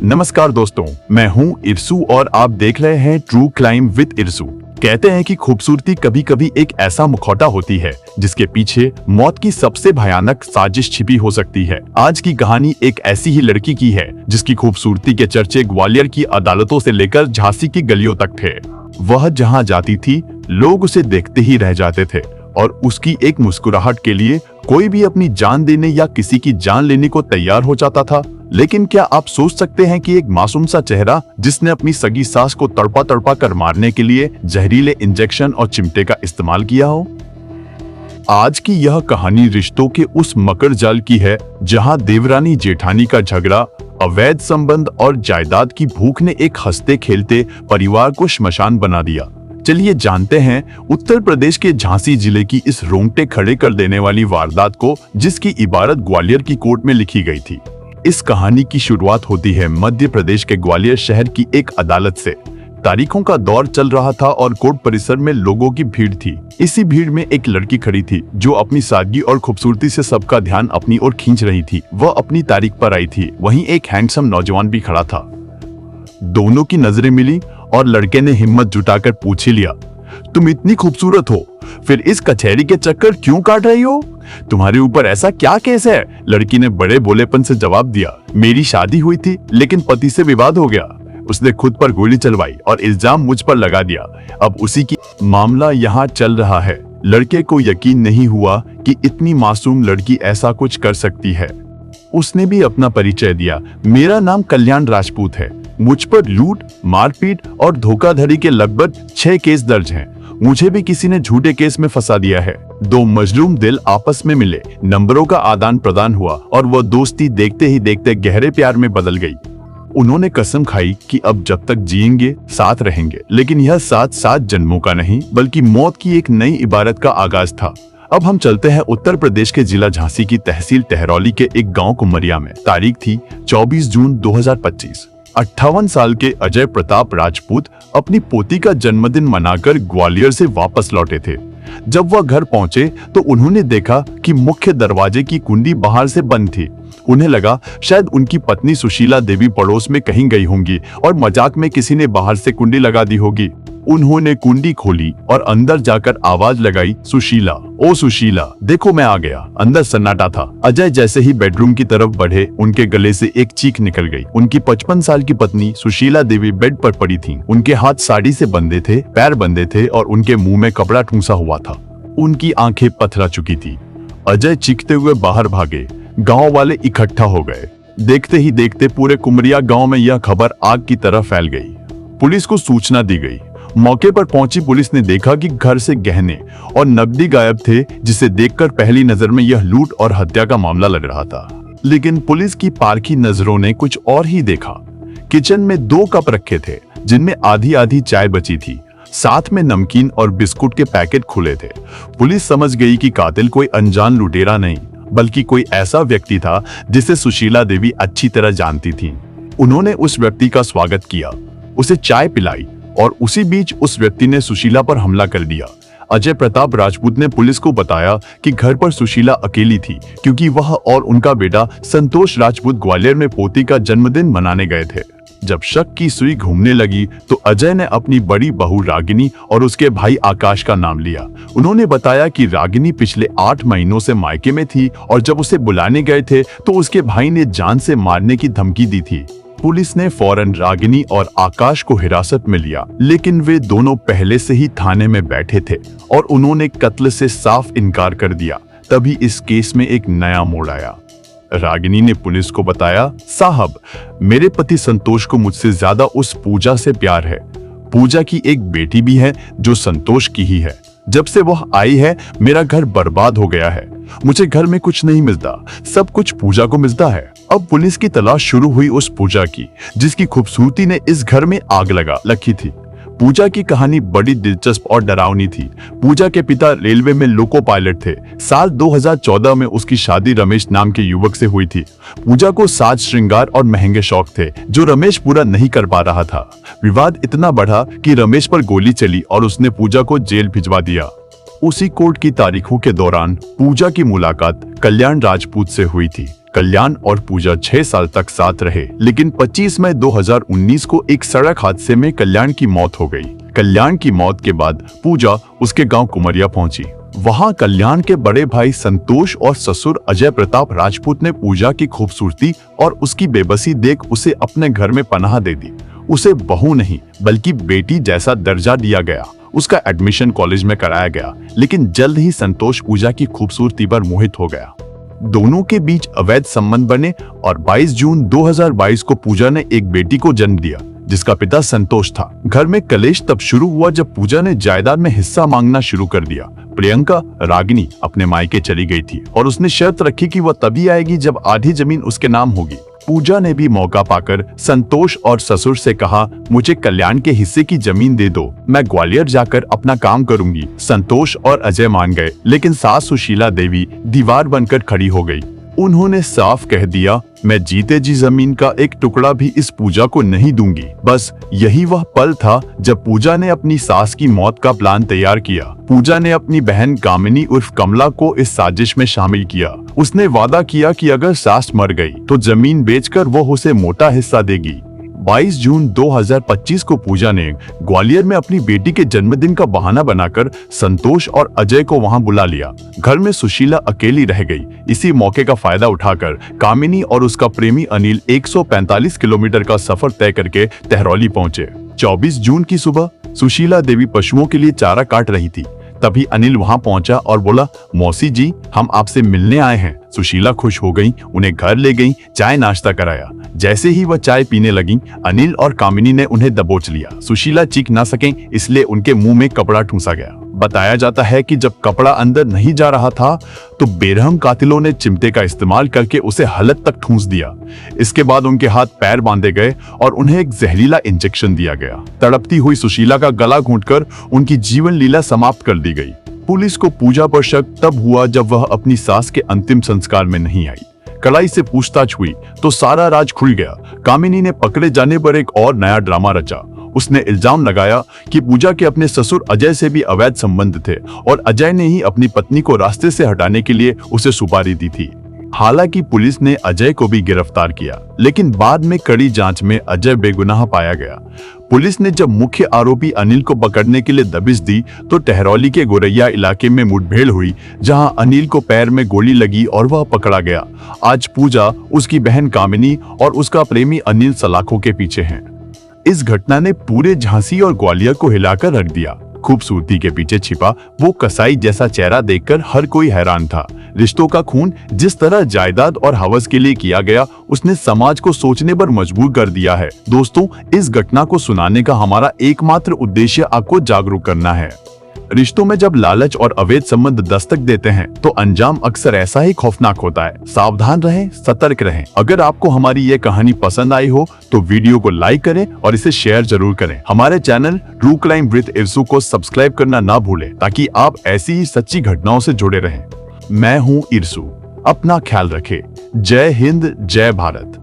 नमस्कार दोस्तों, मैं हूं इरसू और आप देख रहे हैं ट्रू क्राइम विद इरसू। कहते हैं कि खूबसूरती कभी कभी एक ऐसा मुखौटा होती है जिसके पीछे मौत की सबसे भयानक साजिश छिपी हो सकती है। आज की कहानी एक ऐसी ही लड़की की है जिसकी खूबसूरती के चर्चे ग्वालियर की अदालतों से लेकर झांसी की गलियों तक थे। वह जहां जाती थी लोग उसे देखते ही रह जाते थे और उसकी एक मुस्कुराहट के लिए कोई भी अपनी जान देने या किसी की जान लेने को तैयार हो जाता था। लेकिन क्या आप सोच सकते हैं कि एक मासूम सा चेहरा जिसने अपनी सगी सास को तड़पा तड़पा कर मारने के लिए जहरीले इंजेक्शन और चिमटे का इस्तेमाल किया हो? आज की यह कहानी रिश्तों के उस मकर जाल की है जहां देवरानी जेठानी का झगड़ा, अवैध संबंध और जायदाद की भूख ने एक हंसते खेलते परिवार को श्मशान बना दिया। चलिए जानते हैं उत्तर प्रदेश के झांसी जिले की इस रोंगटे खड़े कर देने वाली वारदात को, जिसकी इबारत ग्वालियर की कोर्ट में लिखी गई थी। इस कहानी की शुरुआत होती है मध्य प्रदेश के ग्वालियर शहर की एक अदालत से। तारीखों का दौर चल रहा था और कोर्ट परिसर में लोगों की भीड़ थी। इसी भीड़ में एक लड़की खड़ी थी जो अपनी सादगी और खूबसूरती से सबका ध्यान अपनी ओर खींच रही थी। वह अपनी तारीख पर आई थी। वहीं एक हैंडसम नौजवान भी खड़ा था। दोनों की नजरें मिली और लड़के ने हिम्मत जुटाकर पूछ ही लिया, तुम इतनी खूबसूरत हो, फिर इस कचहरी के चक्कर क्यों काट रही हो? तुम्हारे ऊपर ऐसा क्या केस है? लड़की ने बड़े भोलेपन से जवाब दिया, मेरी शादी हुई थी लेकिन पति से विवाद हो गया। उसने खुद पर गोली चलवाई और इल्जाम मुझ पर लगा दिया। अब उसी की मामला यहाँ चल रहा है। लड़के को यकीन नहीं हुआ कि इतनी मासूम लड़की ऐसा कुछ कर सकती है। उसने भी अपना परिचय दिया, मेरा नाम कल्याण राजपूत है। मुझ पर लूट, मारपीट और धोखाधड़ी के लगभग 6 केस दर्ज हैं। मुझे भी किसी ने झूठे केस में फंसा दिया है। दो मजलूम दिल आपस में मिले, नंबरों का आदान प्रदान हुआ और वह दोस्ती देखते ही देखते गहरे प्यार में बदल गई। उन्होंने कसम खाई कि अब जब तक जिएंगे साथ रहेंगे, लेकिन यह साथ 7 जन्मों का नहीं बल्कि मौत की एक नई इबारत का आगाज था। अब हम चलते हैं उत्तर प्रदेश के जिला झांसी की तहसील टहरौली के एक गांव कुमरिया में। तारीख थी 24 जून 2025। 58 साल के अजय प्रताप राजपूत अपनी पोती का जन्मदिन मनाकर ग्वालियर से वापस लौटे थे। जब वह घर पहुंचे तो उन्होंने देखा कि मुख्य दरवाजे की कुंडी बाहर से बंद थी। उन्हें लगा शायद उनकी पत्नी सुशीला देवी पड़ोस में कहीं गई होंगी और मजाक में किसी ने बाहर से कुंडी लगा दी होगी। उन्होंने कुंडी खोली और अंदर जाकर आवाज लगाई, सुशीला, ओ सुशीला, देखो मैं आ गया। अंदर सन्नाटा था। अजय जैसे ही बेडरूम की तरफ बढ़े, उनके गले से एक चीख निकल गई। उनकी 55 साल की पत्नी सुशीला देवी बेड पर पड़ी थीं। उनके हाथ साड़ी से बंधे थे, पैर बंधे थे और उनके मुंह में कपड़ा ठूंसा हुआ था। उनकी आंखें पथरा चुकी थी। अजय चीखते हुए बाहर भागे। गाँव वाले इकट्ठा हो गए। देखते ही देखते पूरे कुमरिया गाँव में यह खबर आग की तरह फैल गई। पुलिस को सूचना दी गई। मौके पर पहुंची पुलिस ने देखा कि घर से गहने और नकदी गायब थे, जिसे देखकर पहली नजर में यह लूट और हत्या का मामला लग रहा था। लेकिन पुलिस की पारखी नजरों ने कुछ और ही देखा। किचन में 2 कप रखे थे जिनमें आधी आधी चाय बची थी। साथ में नमकीन और बिस्कुट के पैकेट खुले थे। पुलिस समझ गई कि कातिल कोई अनजान लुटेरा नहीं बल्कि कोई ऐसा व्यक्ति था जिसे सुशीला देवी अच्छी तरह जानती थीं। उन्होंने उस व्यक्ति का स्वागत किया, उसे चाय पिलाई और उसी बीच उस व्यक्ति ने सुशीला पर हमला कर दिया। अजय प्रताप राजपूत ने पुलिस को बताया कि घर पर सुशीला अकेली थी क्योंकि वह और उनका बेटा संतोष राजपूत ग्वालियर में पोती का जन्मदिन मनाने गए थे। जब शक की सुई घूमने लगी तो अजय ने अपनी बड़ी बहू रागिनी और उसके भाई आकाश का नाम लिया। उन्होंने बताया कि रागिनी पिछले 8 महीनों से मायके में थी और जब उसे बुलाने गए थे तो उसके भाई ने जान से मारने की धमकी दी थी। पुलिस ने फौरन रागिनी और आकाश को हिरासत में लिया, लेकिन वे दोनों पहले से ही थाने में बैठे थे और उन्होंने कत्ल से साफ इनकार कर दिया। तभी इस केस में एक नया मोड़ आया। रागिनी ने पुलिस को बताया, साहब, मेरे पति संतोष को मुझसे ज्यादा उस पूजा से प्यार है। पूजा की एक बेटी भी है जो संतोष की ही है। जब से वह आई है मेरा घर बर्बाद हो गया है। मुझे घर में कुछ नहीं मिलता, सब कुछ पूजा को मिलता है। अब पुलिस की तलाश शुरू हुई उस पूजा की जिसकी खूबसूरती ने इस घर में आग लगा रखी थी। पूजा की कहानी बड़ी दिलचस्प और डरावनी थी। पूजा के पिता रेलवे में लोको पायलट थे। साल 2014 में उसकी शादी रमेश नाम के युवक से हुई थी। पूजा को साज श्रृंगार और महंगे शौक थे जो रमेश पूरा नहीं कर पा रहा था। विवाद इतना बढ़ा कि रमेश पर गोली चली और उसने पूजा को जेल भिजवा दिया। उसी कोर्ट की तारीखों के दौरान पूजा की मुलाकात कल्याण राजपूत से हुई थी। कल्याण और पूजा 6 साल तक साथ रहे, लेकिन 25 मई 2019 को एक सड़क हादसे में कल्याण की मौत हो गई। कल्याण की मौत के बाद पूजा उसके गांव कुमरिया पहुंची। वहां कल्याण के बड़े भाई संतोष और ससुर अजय प्रताप राजपूत ने पूजा की खूबसूरती और उसकी बेबसी देख उसे अपने घर में पनाह दे दी। उसे बहू नहीं बल्कि बेटी जैसा दर्जा दिया गया। उसका एडमिशन कॉलेज में कराया गया, लेकिन जल्द ही संतोष पूजा की खूबसूरती पर मोहित हो गया। दोनों के बीच अवैध संबंध बने और 22 जून 2022 को पूजा ने एक बेटी को जन्म दिया, जिसका पिता संतोष था। घर में कलेश तब शुरू हुआ जब पूजा ने जायदाद में हिस्सा मांगना शुरू कर दिया। प्रियंका रागिनी अपने मायके चली गई थी और उसने शर्त रखी कि वह तभी आएगी जब आधी जमीन उसके नाम होगी। पूजा ने भी मौका पाकर संतोष और ससुर से कहा, मुझे कल्याण के हिस्से की जमीन दे दो, मैं ग्वालियर जाकर अपना काम करूंगी। संतोष और अजय मान गए, लेकिन सास सुशीला देवी दीवार बनकर खड़ी हो गई। उन्होंने साफ कह दिया, मैं जीते जी जमीन का एक टुकड़ा भी इस पूजा को नहीं दूंगी। बस यही वह पल था जब पूजा ने अपनी सास की मौत का प्लान तैयार किया। पूजा ने अपनी बहन कामिनी उर्फ कमला को इस साजिश में शामिल किया। उसने वादा किया कि अगर सास मर गई तो जमीन बेचकर वो उसे मोटा हिस्सा देगी। 22 जून 2025 को पूजा ने ग्वालियर में अपनी बेटी के जन्मदिन का बहाना बनाकर संतोष और अजय को वहां बुला लिया। घर में सुशीला अकेली रह गई। इसी मौके का फायदा उठाकर कामिनी और उसका प्रेमी अनिल 145 किलोमीटर का सफर तय करके तेहरौली पहुंचे। 24 जून की सुबह सुशीला देवी पशुओं के लिए चारा काट रही थी। तभी अनिल वहां पहुंचा और बोला, मौसी जी, हम आपसे मिलने आए हैं। सुशीला खुश हो गई, उन्हें घर ले गई, चाय नाश्ता कराया। जैसे ही वह चाय पीने लगी, अनिल और कामिनी ने उन्हें दबोच लिया। सुशीला चीख ना सकें, इसलिए उनके मुंह में कपड़ा ठूंसा गया। बताया जाता है कि जब कपड़ा अंदर नहीं जा रहा था तो बेरहम कातिलों ने चिमटे का इस्तेमाल करके उसे हलक तक ठूंस दिया। इसके बाद उनके हाथ पैर बांधे गए और उन्हें एक जहरीला इंजेक्शन दिया गया। तड़पती हुई सुशीला का गला घोंटकर उनकी जीवन लीला समाप्त कर दी गई। पुलिस को पूजा पर शक तब हुआ जब वह अपनी सास के अंतिम संस्कार में नहीं आई। कड़ाई से पूछताछ हुई तो सारा राज खुल गया। कामिनी ने पकड़े जाने पर एक और नया ड्रामा रचा। उसने इल्जाम लगाया कि पूजा के अपने ससुर अजय से भी अवैध संबंध थे और अजय ने ही अपनी पत्नी को रास्ते से हटाने के लिए उसे सुपारी दी थी। हालांकि पुलिस ने अजय को भी गिरफ्तार किया, लेकिन बाद में कड़ी जांच में अजय बेगुनाह पाया गया। पुलिस ने जब मुख्य आरोपी अनिल को पकड़ने के लिए दबिश दी तो तेहरौली के गोरैया इलाके में मुठभेड़ हुई, जहां अनिल को पैर में गोली लगी और वह पकड़ा गया। आज पूजा, उसकी बहन कामिनी और उसका प्रेमी अनिल सलाखों के पीछे हैं। इस घटना ने पूरे झांसी और ग्वालियर को हिलाकर रख दिया। खूबसूरती के पीछे छिपा वो कसाई जैसा चेहरा देखकर हर कोई हैरान था। रिश्तों का खून जिस तरह जायदाद और हवस के लिए किया गया, उसने समाज को सोचने पर मजबूर कर दिया है। दोस्तों, इस घटना को सुनाने का हमारा एकमात्र उद्देश्य आपको जागरूक करना है। रिश्तों में जब लालच और अवैध संबंध दस्तक देते हैं तो अंजाम अक्सर ऐसा ही खौफनाक होता है। सावधान रहें, सतर्क रहें। अगर आपको हमारी ये कहानी पसंद आई हो तो वीडियो को लाइक करें और इसे शेयर जरूर करें। हमारे चैनल ट्रू क्राइम विद इरसू को सब्सक्राइब करना ना भूलें, ताकि आप ऐसी ही सच्ची घटनाओं से जुड़े रहें। मैं हूँ इरसू, अपना ख्याल रखें। जय हिंद, जय भारत।